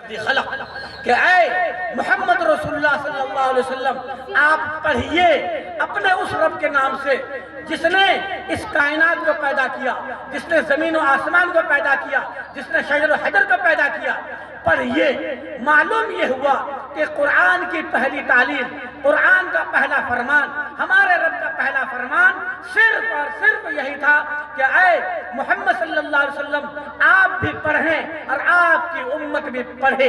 الذی خلق، کہ اے محمد رسول اللہ صلی اللہ علیہ وسلم آپ پڑھیے اپنے اس رب کے نام سے جس نے اس کائنات کو پیدا کیا، جس نے زمین و آسمان کو پیدا کیا، جس نے شجر و حجر کو پیدا کیا۔ پڑھیے۔ معلوم یہ ہوا کہ قرآن کی پہلی تعلیم، قرآن کا پہلا فرمان، ہمارے رب کا پہلا فرمان صرف اور صرف یہی تھا کہ اے محمد صلی اللہ علیہ وسلم آپ بھی پڑھیں اور آپ کی امت بھی پڑھے۔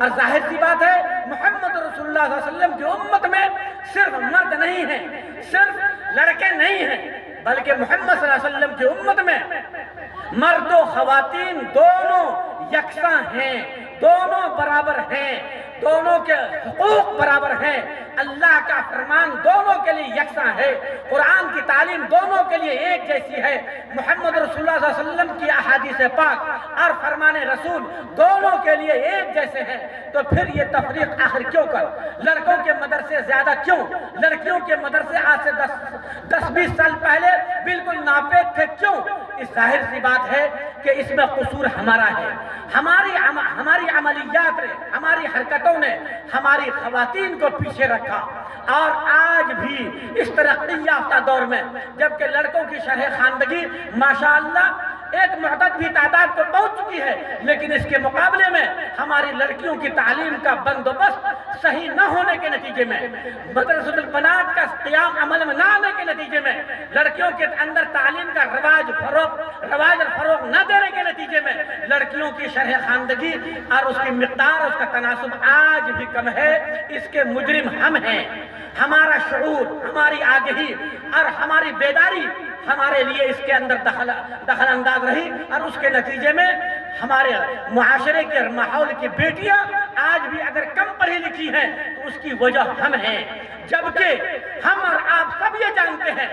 اور ظاہر سی بات ہے محمد رسول اللہ صلی اللہ علیہ وسلم کی امت میں صرف مرد نہیں ہیں، صرف لڑکے نہیں ہیں، بلکہ محمد صلی اللہ علیہ وسلم کی امت میں مرد و خواتین دونوں یکساں ہیں، دونوں برابر ہیں، دونوں کے حقوق برابر ہیں، اللہ کا فرمان دونوں کے لیے یکساں ہے، قرآن کی تعلیم دونوں کے لیے ایک جیسی ہے، محمد رسول اللہ صلی اللہ علیہ وسلم کی احادیث پاک اور فرمان رسول دونوں کے لیے ایک جیسے ہیں۔ تو پھر یہ تفریق آخر کیوں کر؟ لڑکوں کے مدرسے زیادہ کیوں؟ لڑکیوں کے مدرسے آج سے 10-20 سال پہلے بالکل ناپید تھے کیوں؟ اس ظاہر سی بات ہے کہ اس میں قصور ہمارا ہے، ہماری عملیات نے، ہماری حرکتوں نے ہماری خواتین کو پیچھے رکھا۔ اور آج بھی اس ترقی یافتہ دور میں جبکہ لڑکوں کی شرح خواندگی ماشاءاللہ ایک معدد بھی تعداد کو پہنچ چکی ہے، لیکن اس کے مقابلے میں ہماری لڑکیوں کی تعلیم کا بندوبست صحیح نہ ہونے کے نتیجے میں، مدرسۃ البنات کا قیام عمل میں نہ آنے کے نتیجے میں، لڑکیوں کے اندر تعلیم کا رواج اور فروغ نہ دینے کے نتیجے میں لڑکیوں کی شرح خواندگی اور اس کی مقدار، اس کا تناسب آج بھی کم ہے۔ اس کے مجرم ہم ہیں۔ ہمارا شعور، ہماری آگہی اور ہماری بیداری ہمارے لیے اس کے اندر دخل انداز رہی، اور اس کے نتیجے میں ہمارے معاشرے کے ماحول کی بیٹیاں آج بھی اگر کم پڑھی لکھی ہیں تو اس کی وجہ ہم ہیں، جبکہ ہم اور آپ سب یہ جانتے ہیں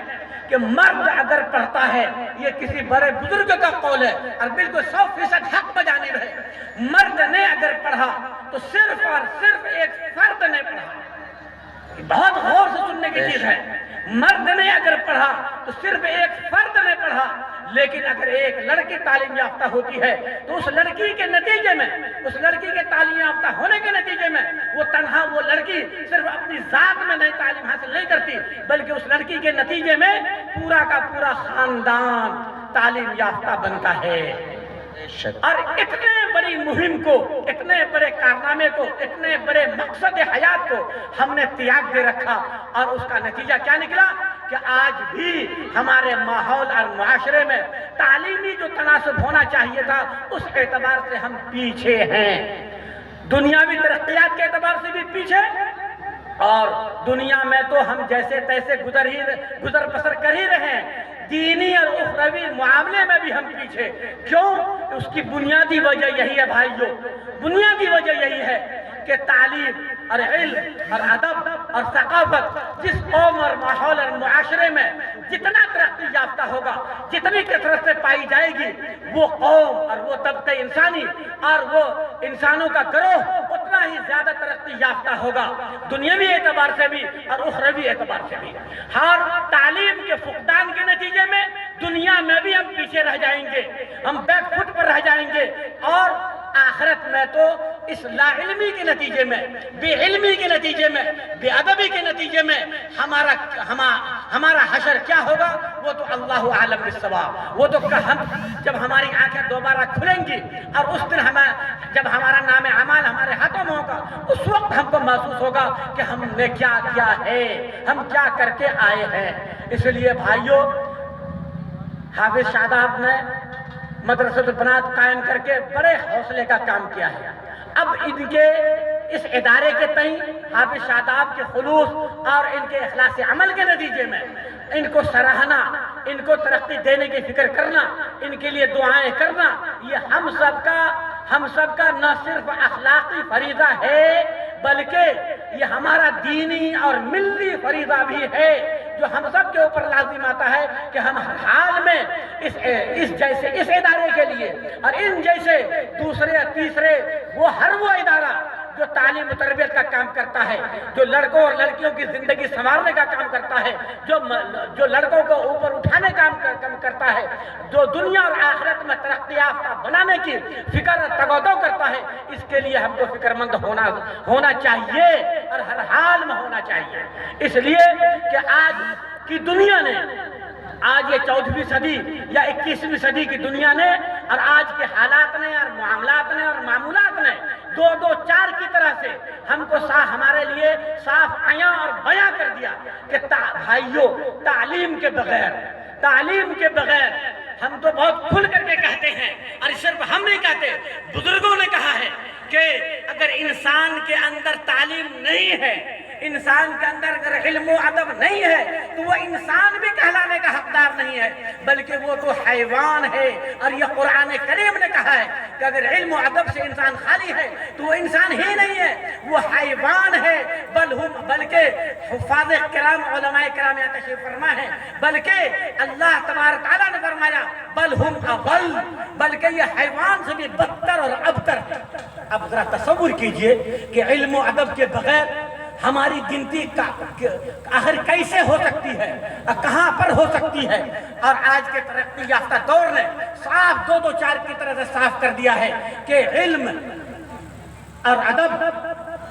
کہ مرد اگر پڑھتا ہے، یہ کسی بڑے بزرگ کا قول ہے اور بالکل 100% حق بجانب ہے، مرد نے اگر پڑھا تو صرف اور صرف ایک فرد نے پڑھا۔ بہت غور سے سننے کی چیز ہے، مرد نے اگر پڑھا تو صرف ایک فرد نے پڑھا، لیکن اگر ایک لڑکی تعلیم یافتہ ہوتی ہے تو اس لڑکی کے نتیجے میں، اس لڑکی کے تعلیم یافتہ ہونے کے نتیجے میں وہ لڑکی صرف اپنی ذات میں نئی تعلیم حاصل نہیں کرتی، بلکہ اس لڑکی کے نتیجے میں پورا کا پورا خاندان تعلیم یافتہ بنتا ہے۔ اور اتنے بڑی مہم کو، اتنے بڑے کارنامے کو، اتنے بڑے مقصد حیات کو ہم نے تیاگ دے رکھا، اور اس کا نتیجہ کیا نکلا کہ آج بھی ہمارے ماحول اور معاشرے میں تعلیمی جو تناسب ہونا چاہیے تھا اس اعتبار سے ہم پیچھے ہیں، دنیاوی ترقیات کے اعتبار سے بھی پیچھے، اور دنیا میں تو ہم جیسے تیسے گزر بسر کر ہی رہے ہیں، دینی اور اخروی معاملے میں بھی ہم پیچھے۔ کیوں؟ اس کی بنیادی وجہ یہی ہے بھائیو، بنیادی وجہ یہی ہے کہ تعلیم اور علم اور ادب اور ثقافت جس قوم اور ماحول اور معاشرے میں جتنا ترقی یافتہ ہوگا، جتنی کثرت سے پائی جائے گی، وہ قوم اور وہ طبقہ انسانی اور وہ انسانوں کا گروہ اتنا ہی زیادہ ترقی یافتہ ہوگا، دنیاوی اعتبار سے بھی اور اخروی اعتبار سے بھی۔ ہر تعلیم کے فقدان کے نتیجے میں دنیا میں بھی ہم پیچھے رہ جائیں گے، ہم بیک فٹ پر رہ جائیں گے، اور آخرت میں تو اس لا علمی کے نتیجے میں، بے علمی کے نتیجے میں، بے ادبی کے نتیجے میں ہمارا حشر کیا ہوگا وہ تو اللہ عالم بالصواب۔ وہ تو جب ہماری آنکھیں دوبارہ کھلیں گی اور اس دن جب ہمارا نام اعمال ہمارے ہاتھوں میں ہوگا، اس وقت ہم کو محسوس ہوگا کہ ہم نے کیا کیا ہے، ہم کیا کر کے آئے ہیں۔ اس لیے بھائیوں، حافظ شاداب نے مدرسۃ البنات قائم کر کے بڑے حوصلے کا کام کیا ہے۔ اب ان کے اس ادارے کے تئیں حافظ شاداب کے خلوص اور ان کے اخلاص عمل کے نتیجے میں ان کو سراہنا، ان کو ترقی دینے کی فکر کرنا، ان کے لیے دعائیں کرنا، یہ ہم سب کا نہ صرف اخلاقی فریضہ ہے بلکہ یہ ہمارا دینی اور ملی فریضہ بھی ہے، جو ہم سب کے اوپر لازم آتا ہے کہ ہم ہر حال میں اس ادارے کے لیے اور ان جیسے دوسرے تیسرے وہ ادارہ جو تعلیم و تربیت کا کام کرتا ہے، جو لڑکوں اور لڑکیوں کی زندگی سنوارنے کا کام کرتا ہے، جو لڑکوں کو اوپر اٹھانے کا کام کرتا ہے، جو دنیا اور آخرت میں ترقی یافتہ بنانے کی فکر تگودو کرتا ہے، اس کے لیے ہم کو فکر مند ہونا چاہیے اور ہر حال میں ہونا چاہیے۔ اس لیے کہ آج کی دنیا نے، آج یہ 14ویں صدی یا 21ویں صدی کی دنیا نے اور آج کے حالات نے اور معاملات نے اور معمولات نے 2-2-4 کی طرح سے ہم کو ہمارے لیے صاف عیاں اور بیاں کر دیا کہ بھائیو، تعلیم کے بغیر ہم تو بہت کھل کر کے کہتے ہیں، اور صرف ہم نہیں کہتے، بزرگوں نے کہا ہے کہ اگر انسان کے اندر تعلیم نہیں ہے، انسان کے اندر اگر علم و ادب نہیں ہے تو وہ انسان بھی کہلانے کا حقدار نہیں ہے، بلکہ وہ تو حیوان ہے۔ اور یہ قرآن کریم نے کہا ہے کہ اگر علم و ادب سے انسان خالی ہے تو وہ انسان ہی نہیں ہے، وہ حیوان ہے۔ بلکہ حفاظ کرام، علماء کرام یہاں تشریف فرما ہے، بلکہ اللہ تبارک تعالیٰ نے فرمایا بل ہم اضل، بلکہ یہ حیوان سے بھی بدتر اور ابتر ہے۔ اب ذرا تصور کیجئے کہ علم و ادب کے بغیر ہماری گنتی آخر کیسے ہو سکتی ہے، کہاں پر ہو سکتی ہے؟ اور آج کے ترقی یافتہ دور نے صاف 2-2-4 کی طرح سے صاف کر دیا ہے کہ علم اور ادب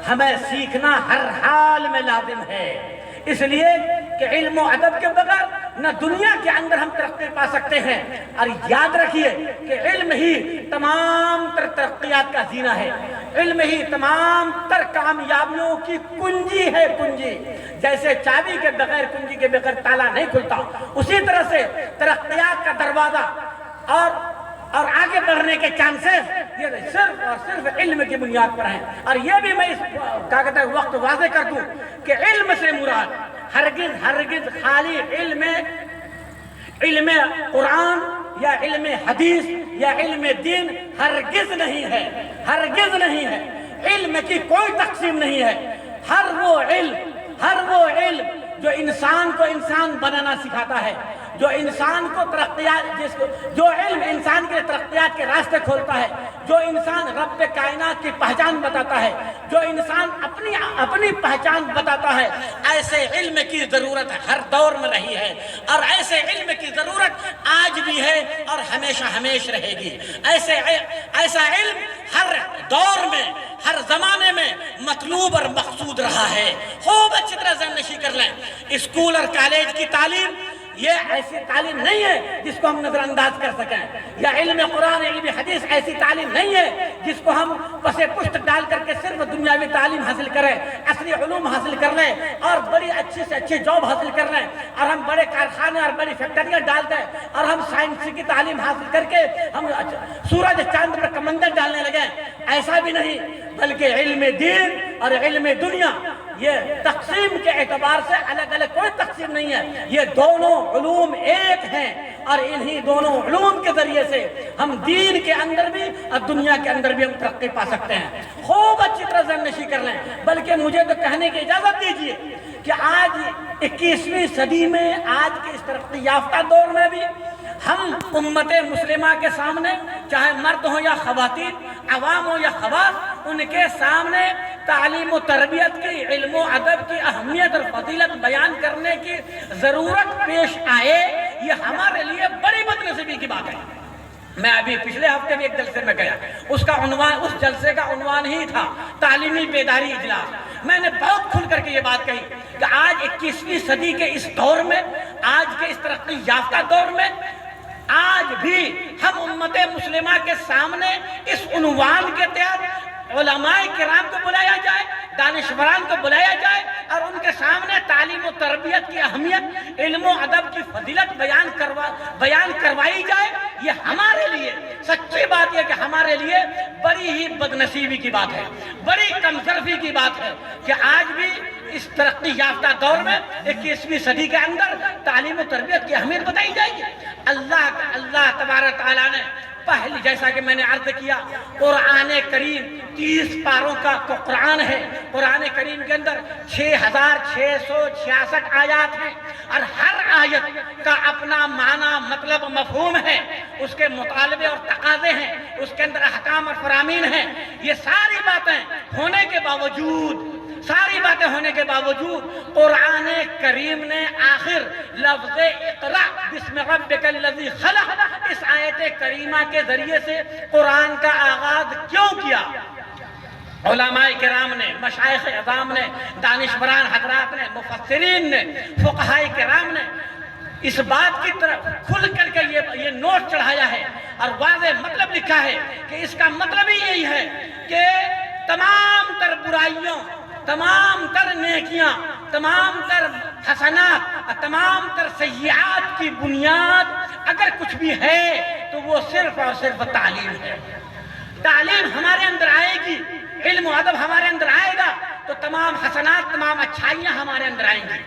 ہمیں سیکھنا ہر حال میں لازم ہے۔ اس لیے کہ علم و ادب کے بغیر نہ دنیا کے اندر ہم ترقی پا سکتے ہیں، اور یاد رکھیے کہ علم ہی تمام تر ترقیات کا زینہ ہے، علم ہی تمام تر کامیابیوں کی کنجی ہے، کنجی۔ جیسے چابی کے بغیر، کنجی کے بغیر تالا نہیں کھلتا، اسی طرح سے ترقیات کا دروازہ اور آگے بڑھنے کے چانسز یہ صرف اور صرف علم کی بنیاد پر ہیں۔ اور یہ بھی میں اس وقت واضح کر دوں کہ علم سے مراد ہرگز خالی علم قرآن یا علم حدیث یا علم دین ہرگز نہیں ہے۔ علم کی کوئی تقسیم نہیں ہے۔ ہر وہ علم جو انسان کو انسان بنانا سکھاتا ہے، جو انسان کو جو علم انسان کے ترقیات کے راستے کھولتا ہے، جو انسان رب کائنات کی پہچان بتاتا ہے، جو انسان اپنی پہچان بتاتا ہے، ایسے علم کی ضرورت ہر دور میں رہی ہے، اور ایسے علم کی ضرورت آج بھی ہے اور ہمیشہ رہے گی۔ ایسا علم ہر دور میں، ہر زمانے میں مطلوب اور مقصود رہا ہے۔ خوب اچھی طرح ذہن نشین کر لیں، اسکول اور کالج کی تعلیم یہ ایسی تعلیم نہیں ہے جس کو ہم نظر انداز کر سکیں، یا علم قرآن، علم حدیث ایسی تعلیم نہیں ہے جس کو ہم پسے پشت ڈال کر کے صرف دنیاوی تعلیم حاصل کریں، اصلی علوم حاصل کر لیں اور بڑی اچھی سے اچھی جاب حاصل کر لیں، اور ہم بڑے کارخانے اور بڑی فیکٹریاں ڈال دیں، اور ہم سائنس کی تعلیم حاصل کر کے ہم سورج چاند پر کمندر ڈالنے لگیں۔ ایسا بھی نہیں، بلکہ علم دین اور علم دنیا یہ تقسیم کے اعتبار سے الگ الگ کوئی تقسیم نہیں ہے، یہ دونوں علوم ایک ہیں، اور انہی دونوں علوم کے ذریعے سے ہم دین کے اندر بھی اور دنیا کے اندر بھی ہم ترقی پا سکتے ہیں۔ خوب اچھی طرح ذہن نشین کر لیں، بلکہ مجھے تو کہنے کی اجازت دیجیے کہ آج 21ویں صدی میں، آج کے اس ترقی یافتہ دور میں بھی ہم امت مسلمہ کے سامنے، چاہے مرد ہوں یا خواتین، عوام ہوں یا خواص، ان کے سامنے تعلیم و تربیت کی، علم و ادب کی اہمیت اور فضیلت بیان کرنے کی ضرورت پیش آئے، یہ ہمارے لیے بڑی بدنصیبی کی بات ہے۔ میں ابھی پچھلے ہفتے بھی ایک جلسے میں گیا، اس جلسے کا عنوان ہی تھا تعلیمی بیداری اجلاس۔ میں نے بہت کھل کر کے یہ بات کہی کہ آج 21ویں صدی کے اس دور میں، آج کے اس ترقی یافتہ دور میں، آج بھی ہم امت مسلمہ کے سامنے اس عنوان کے تحت علماء کرام کو بلایا جائے، دانشوران کو بلایا جائے، اور ان کے سامنے تعلیم و تربیت کی اہمیت، علم و ادب کی فضیلت بیان کروائی جائے، یہ ہمارے لیے سچی بات ہے کہ ہمارے لیے بڑی ہی بدنصیبی کی بات ہے، بڑی کمزرفی کی بات ہے کہ آج بھی اس ترقی یافتہ دور میں 21ویں صدی کے اندر تعلیم و تربیت کی اہمیت بتائی جائے گی۔ اللہ تبارک تعالیٰ نے پہلی جیسا کہ میں نے عرض کیا قرآن کریم 30 پاروں کا قرآن ہے. قرآن کریم کے اندر 6666 آیات ہیں اور ہر آیت کا اپنا معنی مطلب مفہوم ہے. اس کے مطالبے اور تقاضے ہیں, اس کے اندر احکام اور فرامین ہیں. یہ ساری باتیں ہونے کے باوجود قرآن کریم نے آخر لفظ اقرأ بسم ربک الذی خلق اس آیت کریمہ کے ذریعے سے قرآن کا آغاز کیوں کیا؟ علماء کرام نے, مشائخ اعظام نے, دانشوران حضرات نے, مفسرین نے, فقہاء کرام نے اس بات کی طرف کھل کر کے یہ نوٹ چڑھایا ہے اور واضح مطلب لکھا ہے کہ اس کا مطلب ہی یہی ہے کہ تمام تر برائیوں, تمام تر نیکیاں, تمام تر حسنات, تمام تر سیئات کی بنیاد اگر کچھ بھی ہے تو وہ صرف اور صرف تعلیم ہے. تعلیم ہمارے اندر آئے گی, علم و ادب ہمارے اندر آئے گا تو تمام حسنات, تمام اچھائیاں ہمارے اندر آئیں گی.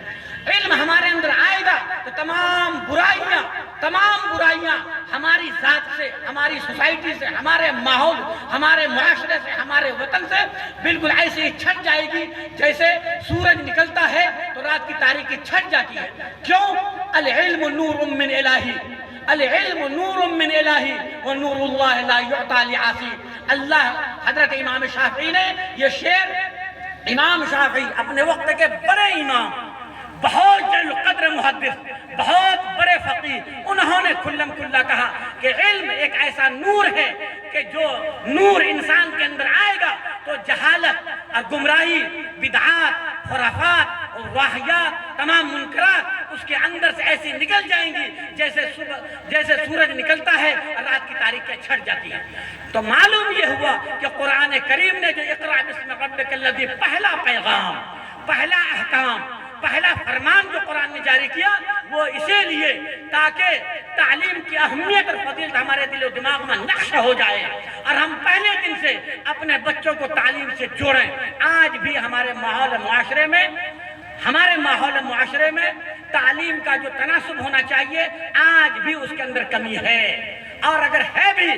علم ہمارے اندر آئے گا تو تمام برائیاں ہماری ذات سے, ہماری سوسائٹی سے, ہمارے ماحول, ہمارے معاشرے سے, ہمارے وطن سے بالکل ایسے ہی چھٹ جائے گی جیسے سورج نکلتا ہے تو رات کی تاریکی چھٹ جاتی ہے. کیوں؟ العلم نور من الہی, العلم نور من الہی ونور اللہ لا یعطا لعاصی. اللہ, حضرت امام شافعی نے یہ شعر, امام شافعی اپنے وقت کے بڑے امام, بہت جلیل قدر محدث, بہت بڑے فقیہ, انہوں نے کھلم کھلا کہا کہ علم ایک ایسا نور ہے کہ جو نور انسان کے اندر آئے گا تو جہالت اور گمراہی, بدعات, خرافات اور واہیات, تمام منکرات اس کے اندر سے ایسی نکل جائیں گی جیسے سورج نکلتا ہے اور رات کی تاریکیاں چھٹ جاتی ہیں. تو معلوم یہ ہوا کہ قرآن کریم نے جو اقرأ بسم ربک الذی پہلا پیغام, پہلا احکام, پہلا فرمان جو قرآن نے جاری کیا وہ اسی لیے تاکہ تعلیم کی اہمیت اور فضیلت ہمارے دل و دماغ میں نقش ہو جائے اور ہم پہلے دن سے اپنے بچوں کو تعلیم سے جوڑیں. آج بھی ہمارے ماحول معاشرے میں تعلیم کا جو تناسب ہونا چاہیے آج بھی اس کے اندر کمی ہے, اور اگر ہے بھی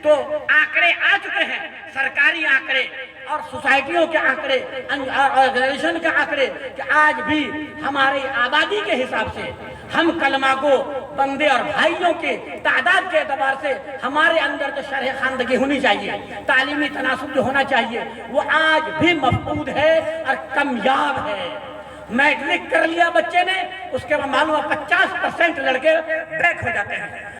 تو آنکڑے آ چکے ہیں, سرکاری آنکڑے اور سوسائٹیوں کے آنکڑے اور آرگنائزیشن کے آنکڑے کہ آج بھی ہماری آبادی کے حساب سے ہم کلمہ گو بندے اور بھائیوں کے تعداد کے اعتبار سے ہمارے اندر جو شرح خواندگی ہونی چاہیے, تعلیمی تناسب جو ہونا چاہیے وہ آج بھی مفقود ہے اور کمیاب ہے. میٹرک کر لیا بچے نے, اس کے بعد معلوم ہے 50% لڑکے بریک ہو جاتے ہیں.